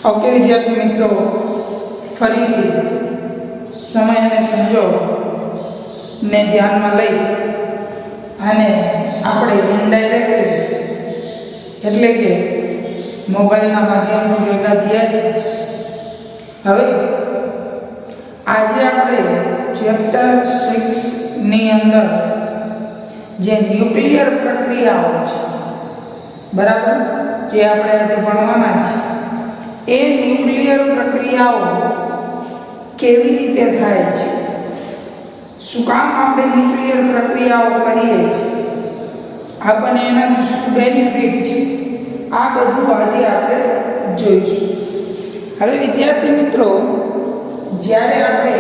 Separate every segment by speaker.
Speaker 1: Okay વિદ્યાર્થી મિત્રો, ફરીથી સમય અને સંજોગને ધ્યાનમાં લઈ અને આપણે ઇનડાયરેક્ટલી એટલે કે મોબાઈલના માધ્યમથી ભેગા થયા છે. હવે આજે આપણે ચેપ્ટર 6 ની અંદર જે ન્યુક્લિયર પ્રક્રિયાઓ છે, બરાબર, જે આપણે આજે ભણવાના છે, એ ન્યુક્લિયર પ્રક્રિયાઓ કેવી રીતે થાય છે, શું કામ આપણે ન્યુક્લિયર પ્રક્રિયાઓ કરીએ છીએ, આપણને એનાથી શું બેનિફિટ છે, આ બધું આજે આપણે જોઈશું. હવે વિદ્યાર્થી મિત્રો, જ્યારે આપણે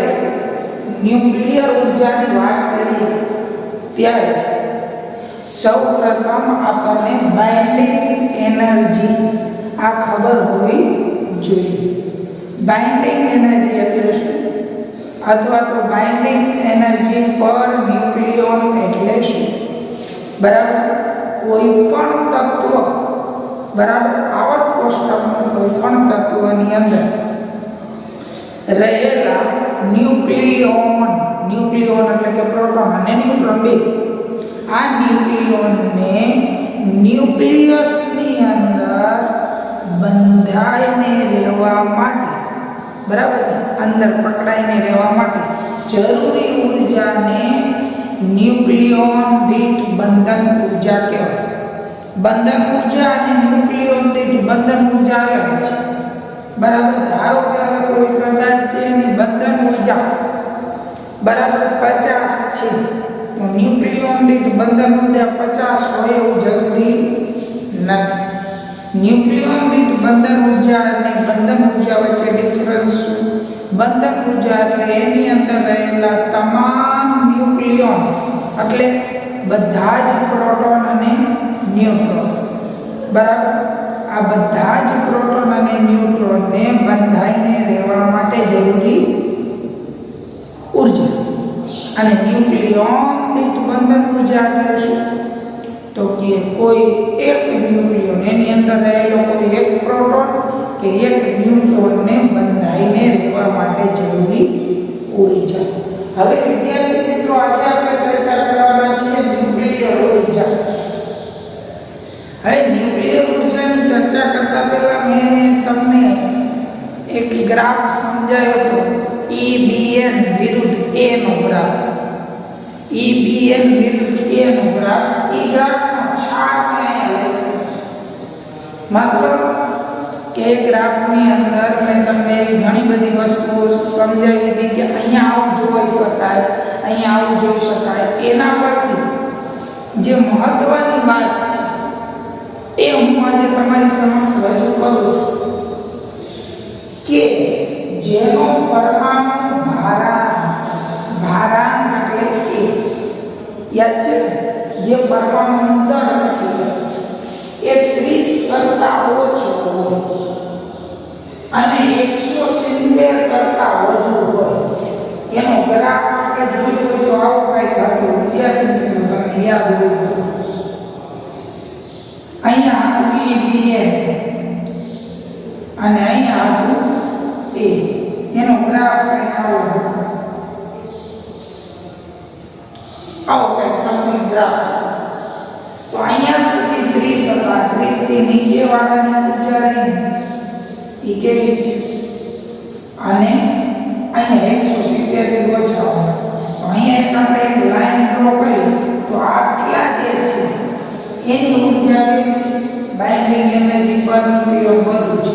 Speaker 1: ન્યુક્લિયર ઉર્જાની વાત કરીએ ત્યારે સૌપ્રથમ આપણને બાઇન્ડિંગ એનર્જી આ ખબર હોવી જોઈએ. બાઇન્ડિંગ એનર્જી એટલે શું, અથવા તો બાઇન્ડિંગ એનર્જી પર ન્યુક્લિયોન એટલે શું? બરાબર, કોઈ પણ તત્વ, બરાબર, આવર્ત કોષ્ટકનું કોઈ પણ તત્વની અંદર રહેલા ન્યુક્લિયોન એટલે કે પ્રોટોન અને ન્યુટ્રોન બે, આ ન્યુક્લિયોનને ન્યુક્લિયસની અંદર બંધાઈને રહેવા માટે, બરાબર, અંદર પકડાઈને રહેવા માટે જરૂરી ઉર્જાને ન્યુક્લિયોન દીઠ બંધન ઉર્જા કહેવાય. બંધન ઉર્જા અને ન્યુક્લિયોન દીઠ બંધન ઉર્જા અલગ છે, બરાબર. ધારો કે હવે કોઈ પદાર્થ છે એની બંધન ઉર્જા બરાબર 50 છે, તો ન્યુક્લિયોન દીઠ બંધન ઉર્જા 50 હોય એવું જરૂરી નથી. ન્યુક્લિયોન દીઠ બંધન ઉર્જા અને બંધન ઉર્જા વચ્ચે ડિફરન્સ શું? બંધન ઉર્જા એટલે એની અંદર રહેલા તમામ ન્યુક્લિયોન એટલે બધા જ પ્રોટોન અને ન્યુટ્રોન, બરાબર, આ બધા જ પ્રોટોન અને ન્યુટ્રોનને બંધાઈને રહેવા માટે જરૂરી ઉર્જા. અને ન્યુક્લિયોન દીઠ બંધન ઉર્જા એટલે શું? તો કે કોઈ એક ન્યુક્લિયોન એની અંદર રહેલો કોઈ એક પ્રોટોન કે એક ન્યુટ્રોનને બંધાઈને રહેવા માટે જરૂરી ઉર્જા. હવે વિદ્યાર્થી મિત્રો, આજે આપણે ચર્ચા કરવાના છીએ ન્યુક્લિયર ઉર્જા. હવે ન્યુક્લિયર ઉર્જાની ચર્ચા કરતા પહેલા મેં તમને એક ગ્રાફ સમજાયો હતો, EBN વિરુદ્ધ A નો ગ્રાફ. EBN વિરુદ્ધ A નો ગ્રાફ. એ ગ્રાફનો ચાર્ટ અહીંયા લખ્યો છે. મતલબ કે ગ્રાફની અંદર મેં તમને એવી ઘણી બધી વસ્તુઓ સમજાવી હતી કે અહીંયા આવું જોઈ શકાય, અહીંયા આવું જોઈ શકાય. એના પરથી જે મહત્વની વાત છે એ હું આજે તમારી સમક્ષ રજૂ કરું છું કે જેનો પરમાણુ ભારાંક એટલે કે યાદ છે, જે પરમાણુનું દળ એ 30 કરતા ઓછો હોય અને 170 કરતા વધુ હોય, એનો ગ્રાફ આપણે જોયો તો આવો કંઈક હતો. વિદ્યાર્થી તમને યાદ હોય તો અહીંયા હતું EBN અને અહીંયા હતું A. એનો ગ્રાફ કંઈક આવો કંઈક સમય ગ્રાફ. તો અહીંયા સુધી 30 હતા, 30 થી નીચે વાળાની ઉર્જા રહી એ કેવી છે, અને અહીંયા 170 થી ઓછા હોય. તો અહીંયા આપણે એક લાઈન ડ્રો કરી તો આટલા જે છે એની ઉર્જા કેવી છે, બાઇન્ડિંગ એનર્જી પર ન્યુક્લિયોન વધુ છે.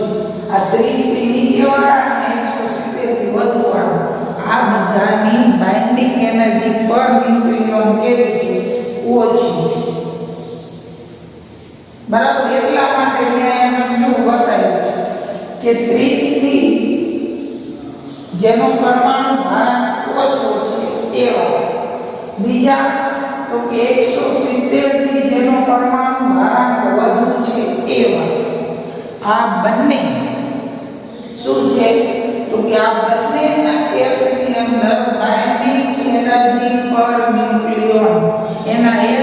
Speaker 1: આ 30 થી નીચે વાળા અને 170 થી વધુ વાળા, આ બધાની બાઇન્ડિંગ એનર્જી પર ન્યુક્લિયોન કેવી છે, ઓછી છે, બરાબર. એટલા માટે મેં અહીંયા બતાવ્યું છે કે 30 થી જેનો પરમાણુ ભારાંક ઓછો છે એવા, બીજા તો કે 170 થી જેનો પરમાણુ ભારાંક વધુ છે એવા, આ બંને શું છે, તો કે આ બંનેના કેસની અંદર બાઇન્ડિંગ એનર્જી પર ન્યુક્લિયોન, એના એક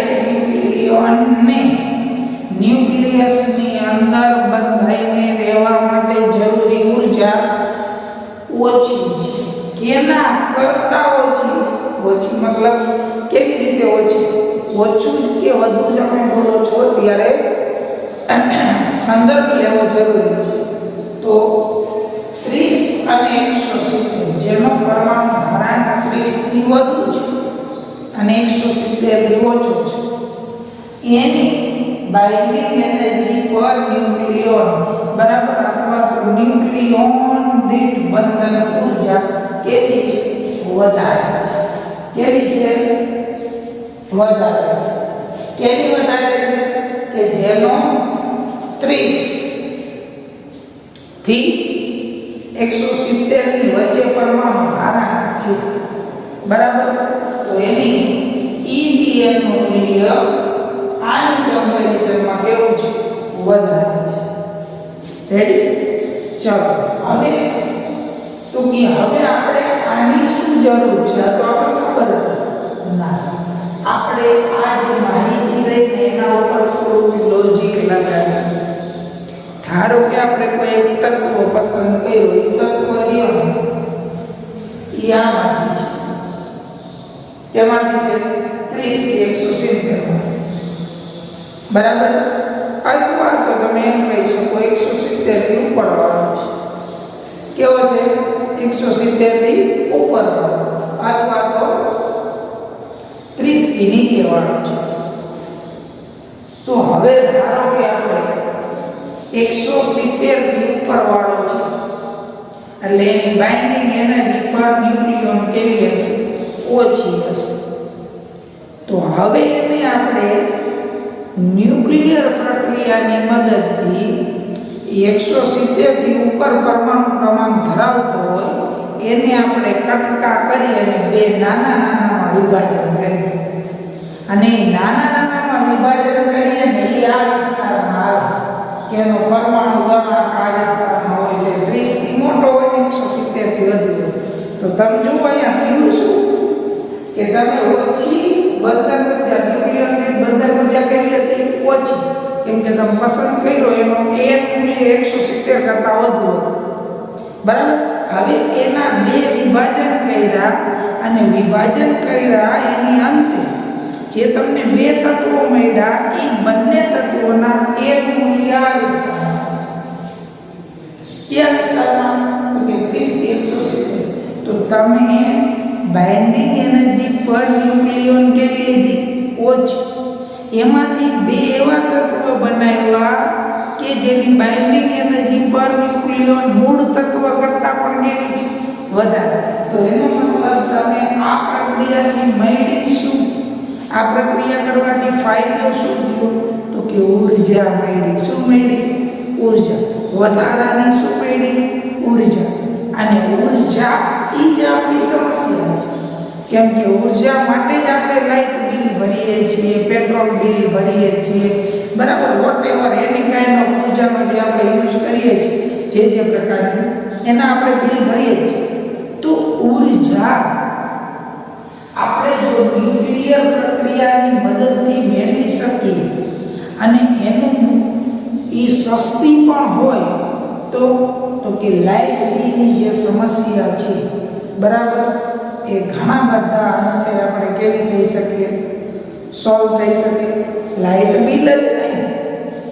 Speaker 1: ન્યુક્લિયસની અંદર બંધાઈને રહેવા માટે જરૂરી મતલબ કેવી રીતે ઓછી? ઓછું કે વધુ તમે બોલો છો ત્યારે સંદર્ભ લેવો જરૂરી છે. તો 30 અને 170 જેનો પરમાણુ ધારાંક 30 થી વધુ છે અને 170 થી ઓછો છે એની બાઇન્ડિંગ એનર્જી પર ન્યુક્લિયોન બરાબર અથવા તો ન્યુક્લિયોન દીઠ બંધન ઊર્જા કેવી છે? વધારે છે. કેવી છે? વધારે છે. કેવી વધારે છે? કે જેનો 30 થી 170 ની વચ્ચે પરમાણુ ધારાંક છે બરાબર. તો એની EDN નું મૂલ્ય આની કમ્પેરિઝનમાં કેવું છે? વધારે છે. રેડી? ચાલો હવે તો કે હવે આપણે આની શું જરૂર છે? આ તો આપણને ખબર હતી ના. આપણે આ જે માહિતી લઈને એના ઉપર થોડું લોજિક લગાવીએ. ધારો કે આપણે કોઈ એક તત્વ પસંદ કર્યું, એ તત્વ રહ્યો એ આમાંથી છે. કેમાંથી છે? 30 થી 170 બરાબર. અથવા તો તમે એમ કહી શકો 170 થી ઉપર વાળો છે. કેવો છે? 170 થી ઉપર વાળો અથવા તો 30 થી નીચે વાળો છે. તો હવે ધારો કે આપણે 170 થી ઉપર વાળો છે એટલે એની બાઇન્ડિંગ એનર્જી પર ન્યુક્લિયોન કેવી હશે? ઓછી હશે. તો હવે એને આપણે ન્યુક્લિયર પ્રક્રિયાની મદદથી 170 થી ઉપર પરમાણુ ક્રમાંક ધરાવતો હોય એને આપણે કટકા કરી અને બે નાના નાનામાં વિભાજન કરીએ અને નાના નાનામાં વિભાજન કરીએ ને એ આ વિસ્તારમાં આવે કે એનો પરમાણુ ક્રમાંક આ વિસ્તારમાં હોય એટલે 30 થી મોટો હોય ને 170 થી વધુ હોય. તો તમે જુઓ અહીંયા થયું શું કે તમે ઓછી બંધન ઊર્જા ન્યુક્લિયરની બંધન ઊર્જા કેવી હતી? ઓછી. કેમ કે તમે પસંદ કર્યો એનો એન મૂલ્ય 170 કરતા વધુ હતું બરાબર. હવે એના બે વિભાજન કર્યા અને વિભાજન કર્યા એની અંતે જે તમને બે તત્વો મળ્યા એ બંને તત્વોના એન મૂલ્ય આ વિસ્તારમાં. કયા વિસ્તારમાં? તો કે 30 થી 170. તો તમે બાઇન્ડિંગ એનર્જી પર ન્યુક્લિયોન કેવી લીધી? ઓછી. એમાંથી બે એવા તત્વ બનાવ્યા કે જેની બાઇન્ડિંગ એનર્જી પર ન્યુક્લિયોન મૂળ તત્વ કરતાં પણ કેવી છે? વધારે. તો એનો મતલબ તમે આ પ્રક્રિયાથી મળી શું? આ પ્રક્રિયા કરવાથી ફાયદો શું થયો? તો કે ઊર્જા મળી. શું મળી? ઊર્જા. વધારાની શું મળી? ઊર્જા. અને ઊર્જા એ જ આપણી સમસ્યા છે. કેમ કે ઊર્જા માટે જ આપણે લાઇટ બિલ ભરીએ છીએ, પેટ્રોલ બિલ ભરીએ છીએ બરાબર. વોટેવર એની કાઇન્ડ ઓફ ઊર્જાનો જે આપણે યુઝ કરીએ છીએ જે પ્રકારની એના આપણે બિલ ભરીએ છીએ. તો ઊર્જા આપણે જો ન્યુક્લિયર પ્રક્રિયાની મદદથી મેળવી શકીએ અને એનું એ સસ્તી પણ હોય તો કે લાઇટ બિલની જે સમસ્યા છે બરાબર એ ઘણા બધા અંશે આપણે કેવી થઈ શકીએ? સોલ્વ થઈ શકે. લાઇટ બિલ જ નહીં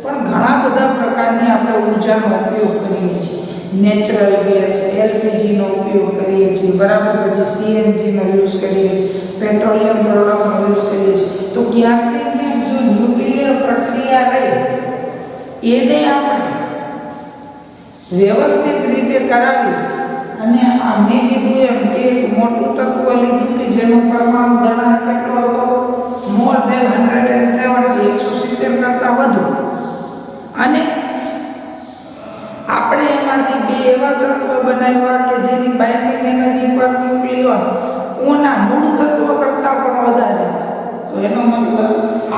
Speaker 1: પણ ઘણા બધા પ્રકારની આપણે ઊર્જાનો ઉપયોગ કરીએ છીએ. નેચરલ ગેસ એલપીજીનો ઉપયોગ કરીએ છીએ બરાબર. પછી સીએનજીનો યુઝ કરીએ છીએ, પેટ્રોલિયમ પ્રોડક્ટનો યુઝ કરીએ છીએ. તો ક્યાંક ને ક્યાંક જો ન્યુક્લિયર પ્રક્રિયા રહી એને આપણે વ્યવસ્થિત રીતે કરાવી અને આ મેં કીધું એમ કે એક મોટું તત્વ લીધું કે જેનો પરમાણુ દળાંક કેટલો હતો? મોર ધેન 170 170 કરતાં વધુ. અને આપણે એમાંથી બે એવા તત્વ બનાવ્યા કે જેની બાઇન્ડિંગ એનર્જી પર ન્યુક્લિયોન ઓના મૂળ તત્વ કરતાં પણ વધારે. તો એનો મતલબ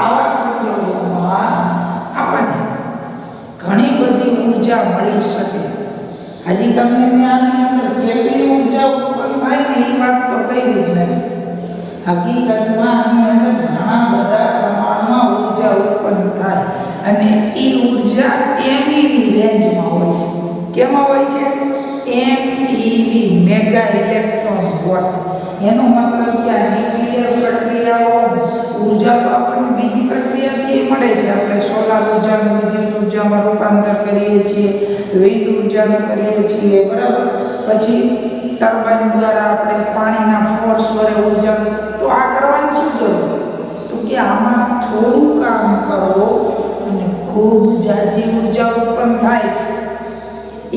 Speaker 1: આવા સંજોગોમાં આપણને ઘણી બધી ઊર્જા મળી શકે. હજી તમને આની અંદર કેટલી ઊર્જા ઉત્પન્ન થાય ને એ વાત તો કહી જ નહીં. હકીકતમાં આની અંદર ઘણા બધા પ્રમાણમાં ઊર્જા ઉત્પન્ન થાય અને એ ઊર્જા એમઈડી રેન્જમાં હોય છે. કેમાં હોય છે? MeV mega electron volt. એનો મતલબ કે આ ન્યુક્લિયર પ્રક્રિયાઓ ઉર્જા તો આપણને બીજી પ્રક્રિયાથી મળે છે. આપણે સોલાર ઉર્જાનું વિદ્યુત ઉર્જામાં રૂપાંતર કરીએ છીએ, વિન્ડ ઉર્જાનું કરીએ છીએ, બરાબર. પછી ટર્બાઇન દ્વારા આપણે પાણીના ફોર્સ વડે ઉર્જા. તો આ કરવાની શું જરૂર? તો કે આમાં થોડું કામ કરો અને ખૂબ જાજી ઉર્જા ઉત્પન્ન થાય છે.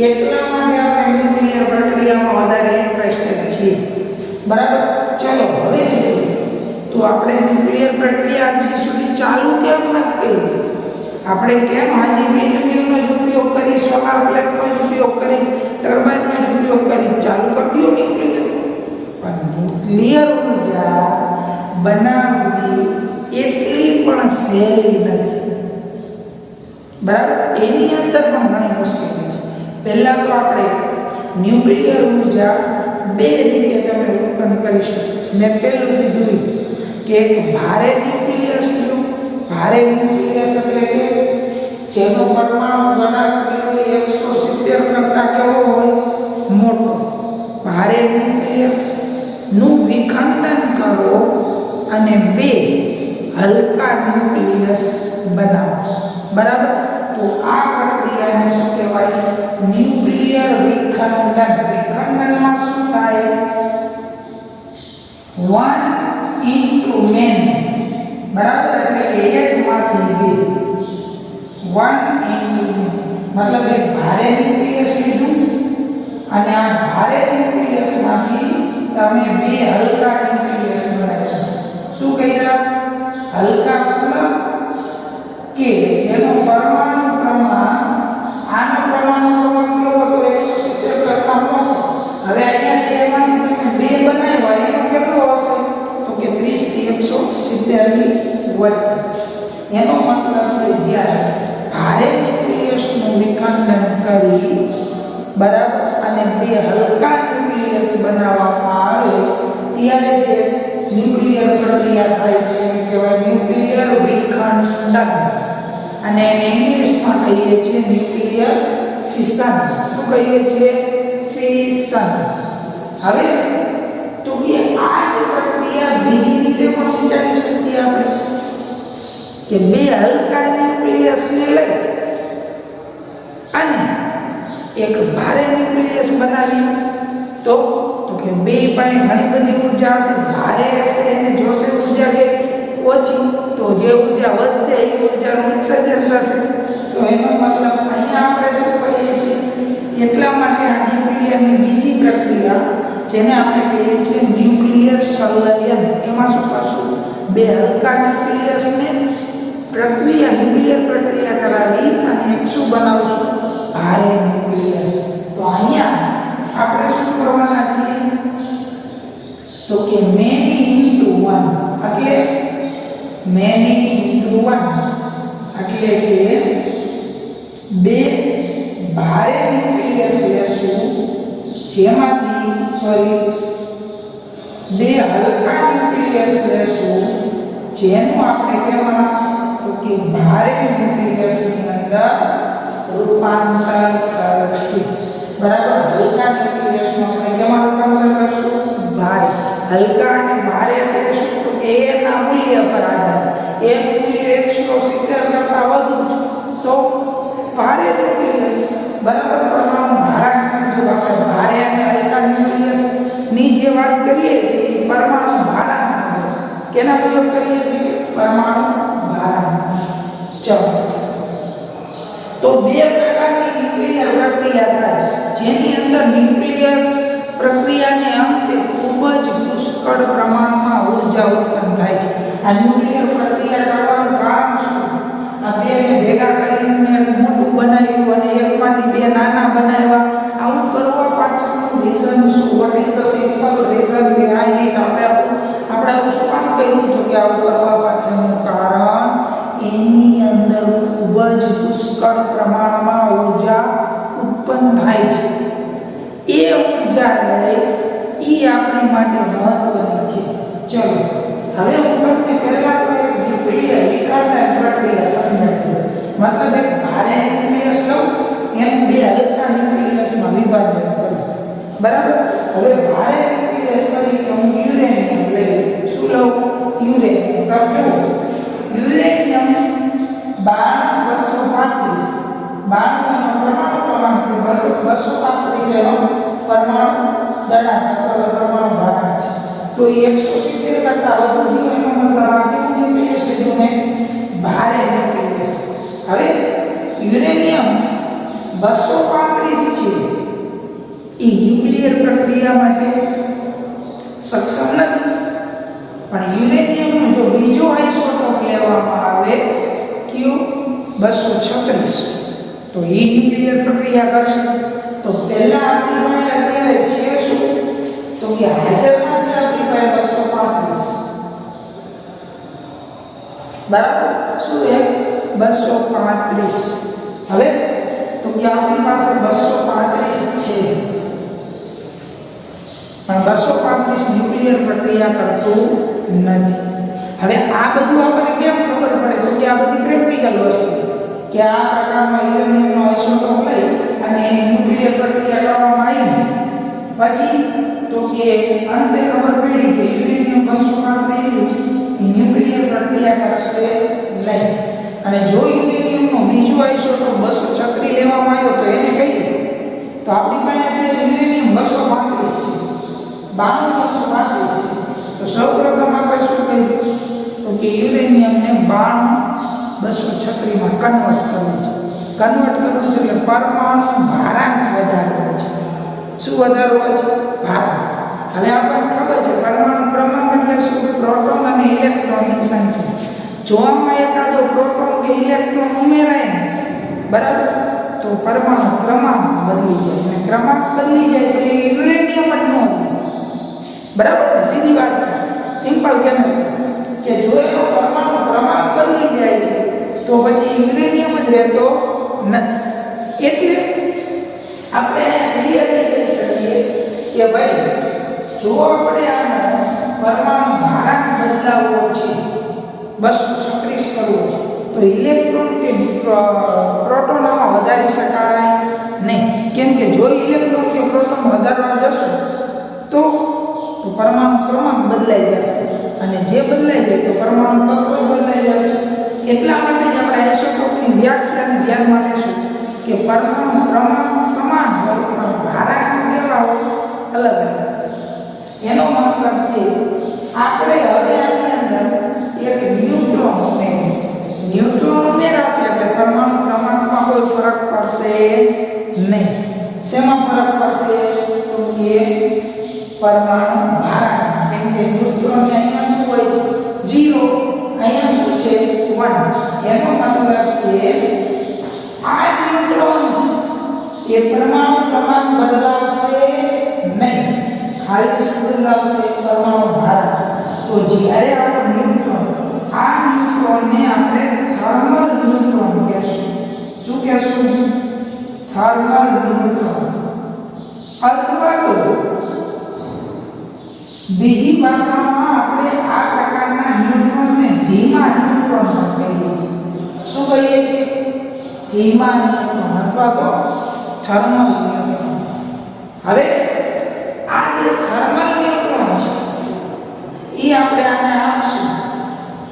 Speaker 1: એટલા માટે આપણે ન્યુક્લિયર પ્રક્રિયામાં વધારે ઇન્ટરેસ્ટેડ છીએ, બરાબર. ચલો હવે જોઈએ તો આપણે ન્યુક્લિયર પ્રક્રિયા હજી સુધી ચાલુ કેમ નથી કરી? આપણે કેમ હજી વિન્ડમિલનો જ ઉપયોગ કરી, સોલાર પ્લેટનો જ ઉપયોગ કરી, ટર્બાઇનનો જ ઉપયોગ કરી? ચાલુ કરી દો ન્યુક્લિયર. પણ ન્યુક્લિયર ઉર્જા બનાવવી એટલી પણ સહેલી નથી, બરાબર. એની અંદર પણ ઘણી મુશ્કેલી છે. પહેલા તો આપણે ન્યુક્લિયર ઉર્જા બે રીતે તમે ઉત્પન્ન કરી શકો. મેં પહેલું કીધું કે એક ભારે ન્યુક્લિયસ કીધું. ભારે ન્યુક્લિયસ એટલે કે જેનો પરમાણુ ઘનત્વ 170 કરતા કેવો હોય? મોટો. ભારે ન્યુક્લિયસ નું વિખંડન કરો અને બે હલકા ન્યુક્લિયસ બનાવો, બરાબર. તો આ પ્રક્રિયાને શું કહેવાય? ન્યુક્લિયર વિખંડન. વિખંડનમાં શું થાય? 1 into many, બરાબર. એટલે કે એકમાંથી બે. 1 into many મતલબ એક ભારે ન્યુક્લિયસ લીધું અને આ ભારે ન્યુક્લિયસમાંથી તમે બે હલકા ન્યુક્લિયસ બનાવ્યા. શું કહેતા? હલકા મતલબ કે જેનો પરમાણુ ક્રમાંક, આનો પરમાણુ ક્રમાંક કેવો હતો? 170 કરતા મોટો. હવે અહીંયા જે એમાંથી તમે બે બનાવ્યા એનો કેટલો હશે? તો કે 30 થી 170 ની વચ્ચે. એનો મતલબ કે જ્યારે ભારે ન્યુક્લિયસનું વિખંડન કરી, બરાબર, અને બે હલકા ન્યુક્લિયસ બનાવવામાં આવે ત્યારે જે ન્યુક્લિયર પ્રક્રિયા થાય છે એને કહેવાય ન્યુક્લિયર વિખંડન. અને એને ઇંગ્લિશમાં કહીએ છીએ ન્યુક્લિયર ફિશન. શું કહીએ છીએ? ફિશન. હવે તો કે આ જ પ્રક્રિયા બીજી રીતે પણ વિચારી શકીએ આપણે કે બે હલકા ન્યુક્લિયસને લઈ અને એક ભારે ન્યુક્લિયસ બનાવી. તો કે બે પાસે ઘણી બધી ઉર્જા હશે. ભારે હશે એને જોશે ઉર્જા કે ઓછી, તો જે ઉર્જા વધશે એ ઉર્જાનું ઉત્સર્જન થશે. તો એનો મતલબ અહીંયા આપણે શું કહીએ છીએ? એટલા માટે આ ન્યુક્લિયરની બીજી પ્રક્રિયા જેને આપણે કહીએ છીએ ન્યુક્લિયર સંલયન. એમાં શું કરશું? બે હલકા ન્યુક્લિયસને ન્યુક્લિયર પ્રક્રિયા કરાવી અને એક શું બનાવશું? ભારે ન્યુક્લિયસ. તો અહીંયા આપણે શું કરવાના છીએ? તો કે many into 1 એટલે many into 1 એટલે કે બે ભારે ન્યુક્લિયસ લેશું જેમાંથી બે હલકા ન્યુક્લિયસ લેશું જેનું આપણે કહેવાના તો કે ભારે ન્યુક્લિયસની અંદર રૂપાંતર કરશું, બરાબર. હલકા ન્યુક્લિયસનું આપણે કેમાં રૂપાંતર કરશું? ભારે. હલકા અને ભારે એટલે શું? તો કે એના મૂલ્ય પર આધાર. એ મૂલ્ય 170 કરતા વધુ તો ભારે ન્યુક્લિયસ, બરાબર. પરમાણુ ભારાંક જો આપણે ભારે અને હલકા ન્યુક્લિયસ ની જે વાત કરીએ છીએ પરમાણુ ભારાંક કેના મુજબ કરીએ છીએ? પરમાણુ ભારાંક. ચલો તો બે પ્રકારની ન્યુક્લિયર પ્રક્રિયા થાય જેની અંદર ન્યુક્લિયર પ્રક્રિયાને અંતે ખૂબ જ પુષ્કળ પ્રમાણમાં ઉર્જા ઉત્પન્ન થાય છે. આ ન્યુક્લિયર પ્રક્રિયા કરવાનું કારણ શું? આ બેને ભેગા કરીને મોટું બનાવ્યું અને એકમાંથી બે નાના બનાવ્યા. આવું કરવા પાછળનું રીઝન શું? What is the simple reason behind it? આપણે આવું શું કામ કર્યું તો કે આવું કરવા પાછળનું કારણ એની અંદર ખૂબ જ પુષ્કળ પ્રમાણમાં ઉર્જા ઉત્પન્ન થાય છે. એ ઉર્જા લઈ આપણી માટે મહત્વની છે. ચલો હવે હું તમને પહેલા તો એક ન્યુક્લિયર વિખંડન પ્રક્રિયા સમજાવું. મતલબ એક ભારે ન્યુક્લિયસ લઉં એને બે હલકા ન્યુક્લિયસમાં વિભાજન કરું. બરાબર. હવે ભારે ન્યુક્લિયસ તરીકે હું યુરેનિયમ લઈ લઉં. શું લઉં? યુરેનિયમ. તો જો યુરેનિયમ 235 એનો પરમાણુ ક્રમાંક છે. 235 એનો પરમાણુ દળાંક અથવા પરમાણુ ભારાંક છે. તો 170 કરતા વધુ થયું એનો મતલબ આ કેવું ન્યુક્લિયસ લીધું મેં? ભારે ન્યુક્લિયસ. હવે યુરેનિયમ 235 છે એ ન્યુક્લિયર પ્રક્રિયા માટે સક્ષમ નથી. પણ યુરેનિયમનો જો બીજો આઇસોટોપ લેવામાં આવે કયો 236 તો એ ન્યુક્લિયર પ્રક્રિયા કરશે. તો પહેલા આપણી પાસે અત્યારે છે શું? તો કે હાજરમાં છે આપણી પાસે 235. બરાબર. શું એ 235? હવે તો કે આપણી પાસે 235 છે પણ 235 ન્યુક્લિયર પ્રક્રિયા કરતું નથી. હવે આ બધું આપણને કેમ ખબર પડે? તો કે આ બધી પ્રેક્ટિકલ વસ્તુ કે આ પ્રકારનો યુરેનિયમનો આઇસોટોપ લઈ અને એની ન્યુક્લિયર પ્રક્રિયા કરવામાં આવી પછી તો કે અંતે ખબર પડી કે યુરેનિયમ 235 એ ન્યુક્લિયર પ્રક્રિયા કરશે નહીં. અને જો યુરેનિયમનો બીજો આઇસોટોપ 236 લેવામાં આવ્યો તો એને કઈ તો આપણી પાસે અત્યારે યુરેનિયમ 235 છે. 235 છે. તો સૌપ્રથમ આપણે શું કર્યું? તો કે યુરેનિયમને 236 માં કન્વર્ટ કરવું છે. કન્વર્ટ કરવું છે એટલે પરમાણુ ભારાંક વધારવો છે. શું વધારવો છે? ભારાંક. હવે આપણને ખબર છે પરમાણુ ક્રમાંક એટલે શું? પ્રોટોન અને ઇલેક્ટ્રોનની સંખ્યા. જો આમાં એકાદો પ્રોટોન કે ઇલેક્ટ્રોન ઉમેરાય ને બરાબર તો પરમાણુ ક્રમાંક બદલી જાય. અને ક્રમાંક બદલી જાય તો એ યુરેનિયમ જ ન હોય. બરાબર ને? સીધી વાત છે. સિમ્પલ કેમિસ્ટ્રી કે જો એનો પરમાણુ ક્રમાંક બદલી જાય છે તો પછી યુરેનિયમ જ રહેતો નથી. એટલે આપણે ક્લિયરલી કહી શકીએ કે ભાઈ જો આપણે આનો પરમાણુ ભારાંક બદલાવવો છે 236 કરવો છે તો ઇલેક્ટ્રોન કે પ્રોટોન આમાં વધારી શકાય નહીં. કેમ કે જો ઇલેક્ટ્રોન કે પ્રોટોન વધારવા જશો તો પરમાણુ ક્રમાંક બદલાઈ જશે અને જે બદલાઈ જાય તો પરમાણુ તત્વ બદલાઈ જશે. એટલા માટે જ આપણે આઇસોટોપની વ્યાખ્યાને ધ્યાનમાં લેશું કે પરમાણુ ક્રમાંક સમાન હોય પણ ભારાંક કેવા હોય? અલગ અલગ. એનો મતલબ કે આપણે હવે આની અંદર એક ન્યુટ્રોન ઉમેરાશે એટલે પરમાણુ ક્રમાંકમાં કોઈ ફરક પડશે નહીં. શેમાં ફરક પડશે? તો કે પરમાણુ ભારાંક. કેમ કે ન્યુટ્રોન અહીંયા શું હોય છે? 0. અહીંયા શું છે? 1. એનો મતલબ કે આ ન્યુટ્રોન છે એ પરમાણુ ક્રમાંક બદલાવશે નહીં. ખાલી શું બદલાવશે? પરમાણુ ભારાંક. તો જ્યારે આપણો ન્યુટ્રોન આ ન્યુટ્રોનને આપણે થર્મલ ન્યુટ્રોન કહેશું. શું કહેશું? Thermal neutron. અથવા તો બીજી ભાષામાં આપણે આ પ્રકારના ન્યુટ્રોનને ધીમા ન્યુટ્રોન પણ કહીએ છીએ. શું કહીએ છીએ? ધીમા ન્યુટ્રોન અથવા તો થર્મલ ન્યુટ્રોન. હવે આ જે થર્મલ ન્યુટ્રોન છે એ આપણે આને આપશું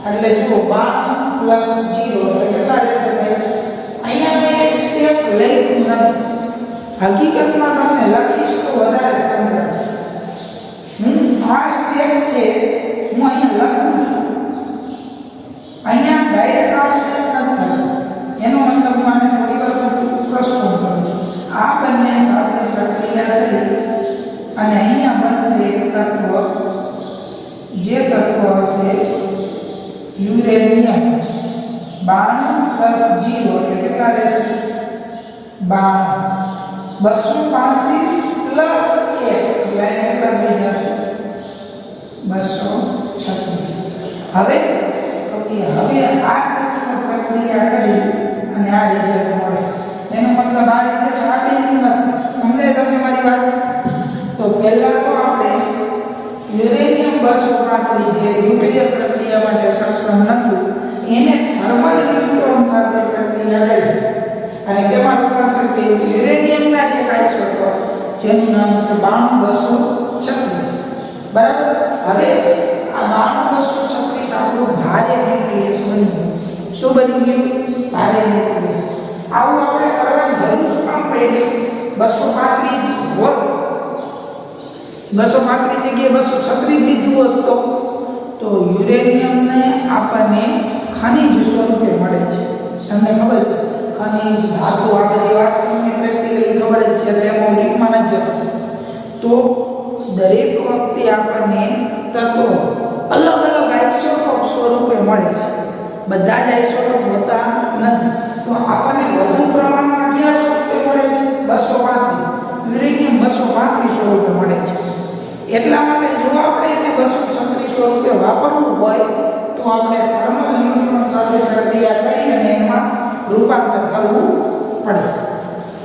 Speaker 1: એટલે જો 12 + 0 એટલે કેટલા રહેશે? અહીંયા મેં એક સ્ટેપ લખ્યું નથી. હકીકતમાં તમને લખીશ તો વધારે સમજાશે. આ સ્ટેપ છે હું અહીંયા લખું છું. અહીંયા ડાયરેક્ટ આ સ્ટેપ નથી. એનો મતલબ હું આને થોડી વાર પ્રશ્ન કરું છું. આ બંને સાથે પ્રક્રિયા થઈ અને અહીંયા બનશે એક તત્વ જે તત્વ હશે યુરેનિયમ. 92 + 0 એટલે કેટલા રહેશે? 92. 235 + 1 એટલે કેટલા થઈ જશે? 236. હવે તો કે હવે આ તત્વ પ્રક્રિયા કરી અને આ રિઝલ્ટ મળશે. એનો મતલબ આ રિઝલ્ટ આપેલું નથી. સમજાય તમને મારી વાત? તો પહેલા તો આપણે યુરેનિયમ 235 જે ન્યુક્લિયર પ્રક્રિયા માટે સક્ષમ નહોતું એને થર્મલ ન્યુટ્રોન સાથે પ્રક્રિયા કરી અને તેમાં રૂપાંતર કર્યું યુરેનિયમના જે આઇસોટોપ જેનું નામ છે 92236. બરાબર. હવે આ 92236 આપણું ભારે ન્યુક્લિયસ બની ગયું. શું બની ગયું? ભારે ન્યુક્લિયસ. આવું આપણે કરવાની જરૂર શું કામ પડી? 235 હોત, 235 જગ્યાએ 236 લીધું હોત તો યુરેનિયમને આપણને ખનિજ સ્વરૂપે મળે છે. તમને ખબર છે ખનિજ ધાતુ આ બધી વાત તમને પ્રેક્ટિકલી ખબર જ છે, એટલે એમાં ડીપમાં નથી જતો. તો દરેક વખતે આપણને તત્વો અલગ અલગ આઇસોટોપ સ્વરૂપે મળે છે. બધા જ આઇસોટોપ હોતા નથી. તો આપણને વધુ પ્રમાણમાં કયા સ્વરૂપે મળે છે? 235. યુરેનિયમ 235 સ્વરૂપે મળે છે. એટલા માટે જો આપણે એને 236 સ્વરૂપે વાપરવું હોય તો આપણે થર્મલ ન્યુટ્રોન સાથે પ્રક્રિયા કરી અને એમાં રૂપાંતર કરવું પડે.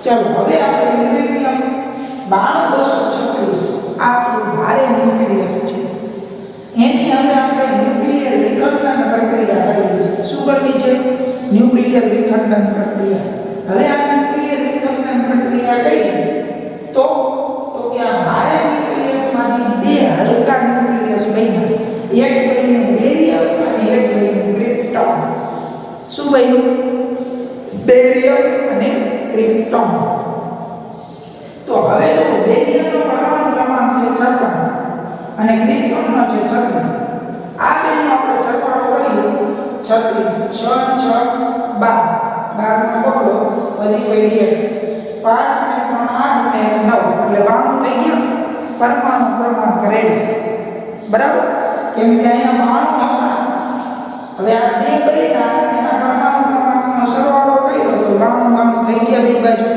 Speaker 1: ચાલો હવે આપણે યુરેનિયમ 92236 આ આપણું ભારે ન્યુક્લિયસ છે. એની હવે આપણે ન્યુક્લિયર વિખંડન પ્રક્રિયા કરવી છે. શું કરવી છે? ન્યુક્લિયર વિખંડન પ્રક્રિયા. હવે આ ન્યુક્લિયર વિખંડન પ્રક્રિયા કરી તો કે આ ભારે ન્યુક્લિયસમાંથી બે હલકા ન્યુક્લિયસ બન્યા. એક બન્યું બેરિયમ અને એક બન્યું ક્રિપ્ટોન. શું બન્યું? બેરિયમ અને ક્રિપ્ટોન. તો હવે જો બેરિયમનો પરમાણુ ક્રમાંક છે 56 અને ક્રિપ્ટોનનો છે 36. આ બેનો આપણે સરવાળો કરીએ 36 6 6 12 12 નો પકડો વધી પડી 5 ને 3 8 ને 9 એટલે 92 થઈ ગયા. પરમાણુ ક્રમાંક રેડી. બરાબર. કેમ કે અહીંયા 92 હતા. હવે આ બે બન્યા એના પરમાણુ ક્રમાંકનો સરવાળો કર્યો તો 92 થઈ ગયા બે બાજુ.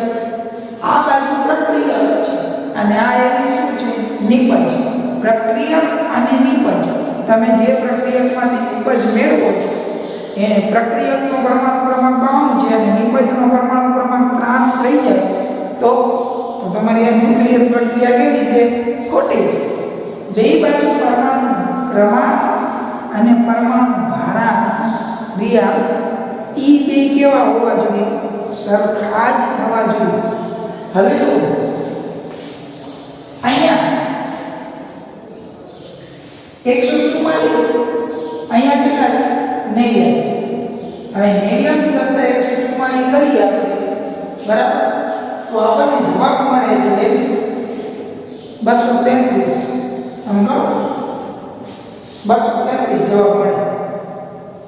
Speaker 1: આ બાજુ પ્રક્રિયક છે અને આ એની શું છે? નિપજ. પ્રક્રિયક અને નિપજ. તમે જે પ્રક્રિયકમાંથી નિપજ મેળવો છો એને પ્રક્રિયકનો પરમાણુ ક્રમાંક 92 છે અને નિપજનો પરમાણુ ક્રમાંક 3 થઈ જાય તો તમારી આ ન્યુક્લિયસ પ્રક્રિયા કેવી છે? ખોટી છે. બે બાજુ પરમાણુ ક્રમાંક અને પરમાણુ ભારાંક ક્રિયા ઈ બે કેવા હોવા જોઈએ? સરખા જ થવા જોઈએ. હવે જો અહીંયા 144 અહીંયા કેટલા છે? 89. હવે 89 કરતા 144 કરીએ આપણે. બરાબર. તો આપણને જવાબ મળે છે 233. સમજો? 233 જવાબ મળે.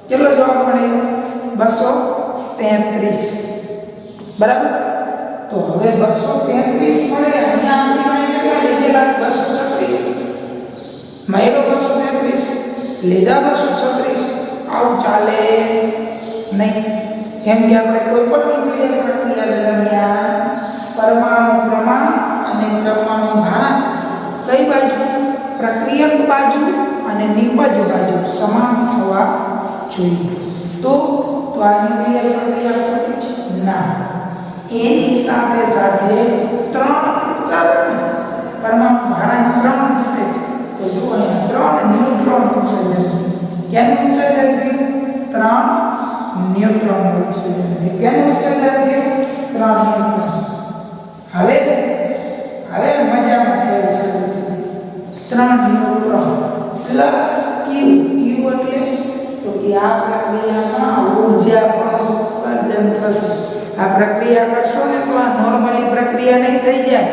Speaker 1: કેટલો જવાબ મળે? 233. બરાબર. તો હવે 233 મળે. અહીંયા આપણી પાસે કેટલા લીધેલા? 236. મળ્યો 233, લીધા 236. આવું ચાલે નહીં. કેમ કે આપણે કોઈ પણ ન્યુક્લિયર પ્રક્રિયા દરમિયાન પરમાણુ ક્રમાંક અને પરમાણુ ભારાંક કઈ બાજુ? પ્રક્રિયક બાજુ અને નિપજ બાજુ સમાન થવા જોઈએ. તો આ ન્યુક્લિયર પ્રક્રિયા ખોટી છે? ના. એની સાથે સાથે 3 પરમાણુ ભારાંક 3 ઘટે છે. તો જો અહીંયા 3 ન્યુટ્રોન ઉત્સર્જન. કેનું ઉત્સર્જન થયું? 3 ન્યુટ્રોન ઉત્સર્જન થયું. કેનું ઉત્સર્જન થયું? 3 ન્યુટ્રોન. હવે મજામાં ખેલ શરૂ થયો. 3 ન્યુટ્રોન પ્લસ ક્યુ. ક્યુ એટલે તો કે આ પ્રક્રિયામાં ઊર્જા પણ ઉત્સર્જન થશે. આ પ્રક્રિયા કરશો ને તો આ નોર્મલી પ્રક્રિયા નહીં થઈ જાય.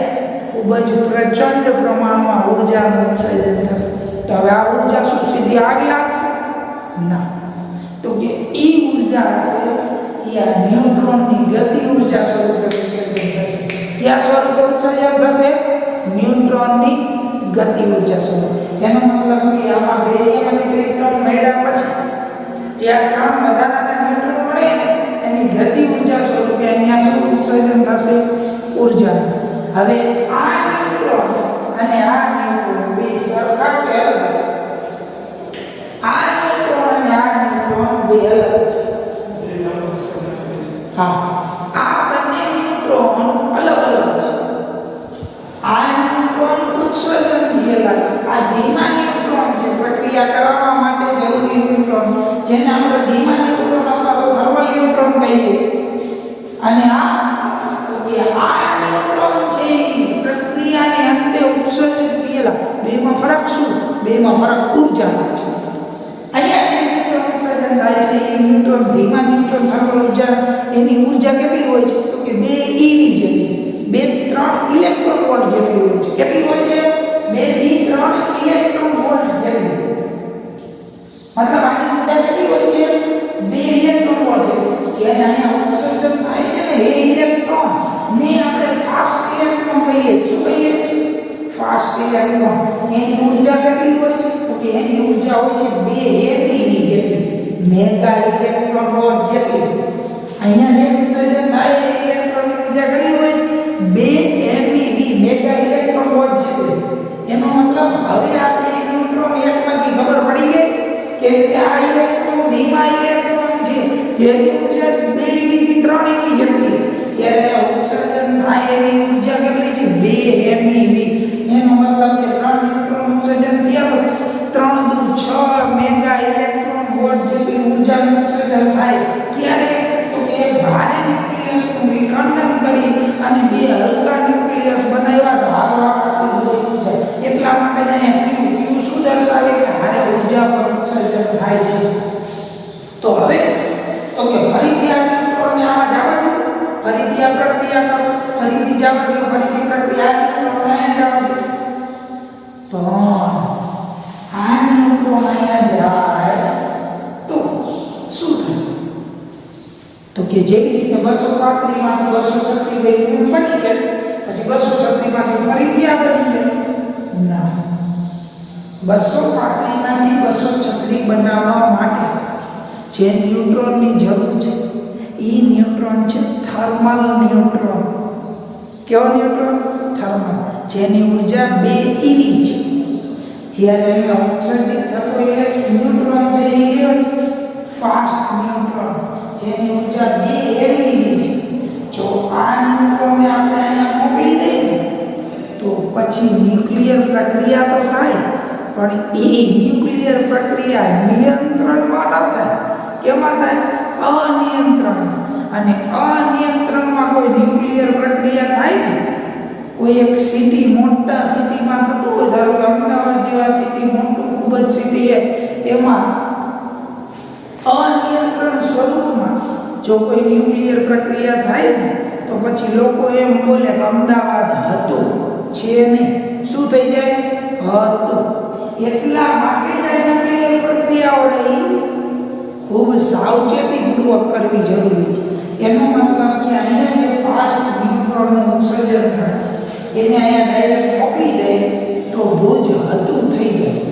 Speaker 1: ખૂબ જ પ્રચંડ પ્રમાણમાં ઊર્જાનું ઉત્સર્જન થશે. તો હવે આ ઊર્જા શું સીધી આગ લાગશે? ના. તો કે ઈ ઊર્જા હશે એ આ ન્યુટ્રોનની ગતિ ઊર્જા સ્વરૂપે ઉત્સર્જન થશે. ક્યાં સ્વરૂપે ઉત્સર્જન થશે? ન્યુટ્રોનની ગતિ ઊર્જા સ્વરૂપે. એનો મતલબ કે આમાં બેરિયમ અને ક્રિપ્ટોન મળ્યા પછી જે આ 3 વધારાના ન્યુટ્રોન મળે ને એની ગતિ ઊર્જા સ્વરૂપે અહીંયા શું ઉત્સર્જન થશે? ઊર્જા. હવે આ ન્યુટ્રોન અને આ ન્યુટ્રોન બે સરખા કે અલગ છે? આ ન્યુટ્રોન અને આ ન્યુટ્રોન બે અલગ છે. હા, આ બંને ન્યુટ્રોન અલગ અલગ છે. આ ન્યુટ્રોન ઉત્સર્જન થયેલા છે. આ ધીમા ન્યુટ્રોન છે. પ્રક્રિયા કરવા માટે જરૂરી ન્યુટ્રોન જેને આપણે ધીમા ન્યુટ્રોન અથવા તો થર્મલ ન્યુટ્રોન કહીએ છીએ. અને આ ન્યુટ્રોન છે પ્રક્રિયા બેમાં ન્યુટ્રોન થર્મલ ઉર્જા એની ઉર્જા કેટલી હોય છે તો કે 2 eV જેટલી 2 થી 3 ઇલેક્ટ્રોન વોલ્ટ જેટલી હોય છે કેટલી હોય છે 2 થી 3 ઇલેક્ટ્રોન વોલ્ટ જેટલી મતલબ આની ઉર્જા કેટલી હોય છે 2 ઇલેક્ટ્રોન વોલ્ટ જેને અહીંયા ઉત્સર્જન થાય છે ને એ ઇલેક્ટ્રોન ને આપણે ફાસ્ટ ઇલેક્ટ્રોન કહીએ શું કહીએ છીએ ફાસ્ટ ઇલેક્ટ્રોન એની ઉર્જા કેટલી હોય છે તો કે એની ઉર્જા હોય છે 2 eV જેટલી મેગા ઇલેક્ટ્રોન વોલ્ટ જેટલી અહીંયા જે ઉત્સર્જન થાય એ ઇલેક્ટ્રોનની ઉર્જા કેટલી હોય છે 2 eV મેગા ઇલેક્ટ્રોન વોલ્ટ જેટલી એનો મતલબ હવે આપણે ન્યુટ્રોન એકમાંથી ખબર પડી ગઈ કે આ ઇલેક્ટ્રોન ધીમા ઇલેક્ટ્રોન છે જેની ઉર્જા 2 eV થી 3 eV જેટલી ત્યારે ઉત્સર્જન થાય એની ઉર્જા કેટલી છે 2 eV એનો મતલબ કે 3 ન્યુટ્રોન ઉત્સર્જન થયા તો 3 દુ 6 મેગા ઇલેક્ટ્રોન વોલ્ટ જેટલી ઉર્જાનું ઉત્સર્જન થાય ક્યારે તો કે ભારે ન્યુક્લિયસનું વિખંડન કરી અને 2 હલકા ન્યુક્લિયસ બનાવ્યા તો હાલવા ઉર્જા એટલા માટે અહીંયા Q શું દર્શાવે કે ભારે ઉર્જા પર ઉત્સર્જન થાય છે તો હવે તો કે ફરીથી આ ન્યુટ્રોનને આમાં જવા દો ફરીથી આ પ્રક્રિયા કરો ફરીથી જવા દો ફરીથી પ્રક્રિયા અહીંયા જવા દો તો આ ન્યુટ્રોન અહીંયા જાય તો શું થાય તો કે જેવી રીતે 235 માંથી 236 બની ગઈ પછી 236 માંથી ફરીથી આ બની ગઈ ના 235 માંથી 236 બનાવવા માટે જે ન્યુટ્રોનની જરૂર છે એ ન્યુટ્રોન છે થર્મલ ન્યુટ્રોન કેવો ન્યુટ્રોન થર્મલ જેની ઉર્જા 2 eV છે જ્યારે અહીંયા ઉત્સર્જિત થતો ન્યુટ્રોન છે એ કેવો છે ફાસ્ટ ન્યુટ્રોન જેની ઉર્જા 2 eV છે જો આ ન્યુટ્રોનને આપણે અહીંયા મોકલી દઈએ તો પછી ન્યુક્લિયર પ્રક્રિયા તો થાય પણ એ ન્યુક્લિયર પ્રક્રિયા નિયંત્રણમાં ન થાય કેમાં થાય અનિયંત્રણ અને અનિયંત્રણમાં કોઈ ન્યુક્લિયર પ્રક્રિયા થાય ને કોઈ એક સિટી મોટા સિટીમાં થતું હોય ધારો કે અમદાવાદ જેવા સિટી મોટું ખૂબ જ સિટી એમાં અનિયંત્રણ સ્વરૂપમાં જો કોઈ ન્યુક્લિયર પ્રક્રિયા થાય ને તો પછી લોકો એમ બોલે કે અમદાવાદ હતું છે નહીં શું થઈ જાય હતું એટલા માટે જ આ ન્યુક્લિયર પ્રક્રિયાઓને ખૂબ સાવચેતીપૂર્વક કરવી જરૂરી છે એનો મતલબ કે અહીંયા જે ફાસ્ટ ન્યુટ્રોનનું ઉત્સર્જન થાય એને અહીંયા ડાયરેક્ટ મોકલી દે તો ભુજ હતું થઈ જાય